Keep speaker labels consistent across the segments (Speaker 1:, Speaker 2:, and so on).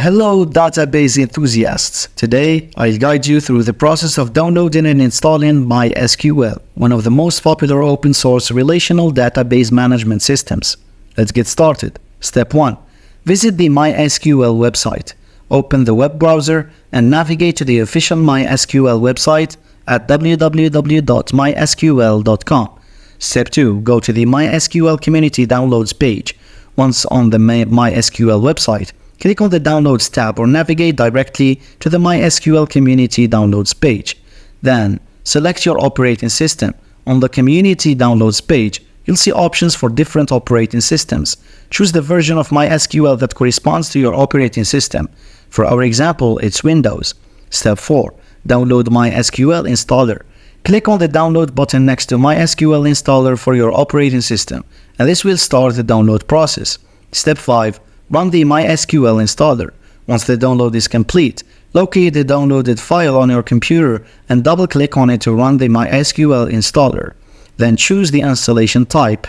Speaker 1: Hello database enthusiasts. Today, I'll guide you through the process of downloading and installing mysql, one of the most popular open source relational database management systems. Let's get started. Step 1. Visit the mysql website. Open the web browser and navigate to the official mysql website at www.mysql.com. Step 2. Go to the mysql community downloads page. Once on the mysql website, click on the Downloads tab or navigate directly to the mysql community downloads page. Then, select your operating system. On the community downloads page, you'll see options for different operating systems. Choose the version of mysql that corresponds to your operating system. For our example, it's Windows. Step 4. Download mysql installer. Click on the download button next to mysql installer for your operating system, and this will start the download process. Step 5. Run the mysql installer. Once the download is complete, locate the downloaded file on your computer and double-click on it to run the mysql installer. Then choose the installation type.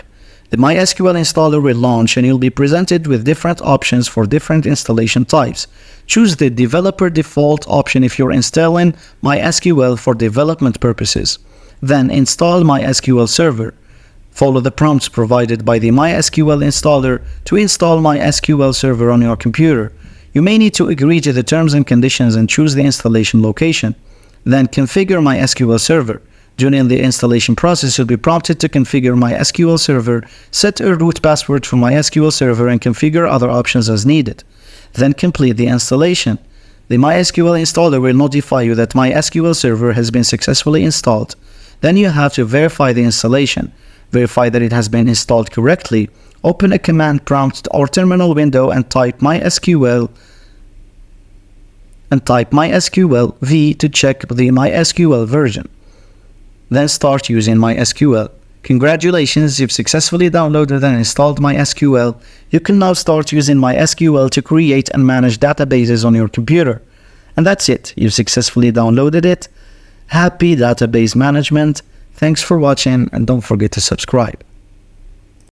Speaker 1: The mysql installer will launch and you'll be presented with different options for different installation types. Choose the developer default option if you're installing mysql for development purposes. Then install mysql server. Follow the prompts provided by the mysql installer to install mysql server on your computer. You may need to agree to the terms and conditions and choose the installation location. Then configure mysql server. During the installation process, you'll be prompted to configure mysql server, set a root password for mysql server, and configure other options as needed. Then complete the installation. The mysql installer will notify you that mysql server has been successfully installed. Then you have to verify the installation. Verify that it has been installed correctly. Open a command prompt or terminal window and type mysql v to check the mysql version. Then start using mysql. Congratulations, you've successfully downloaded and installed mysql. You can now start using mysql to create and manage databases on your computer. And that's it, you've successfully downloaded it. Happy database management. Thanks for watching and don't forget to subscribe.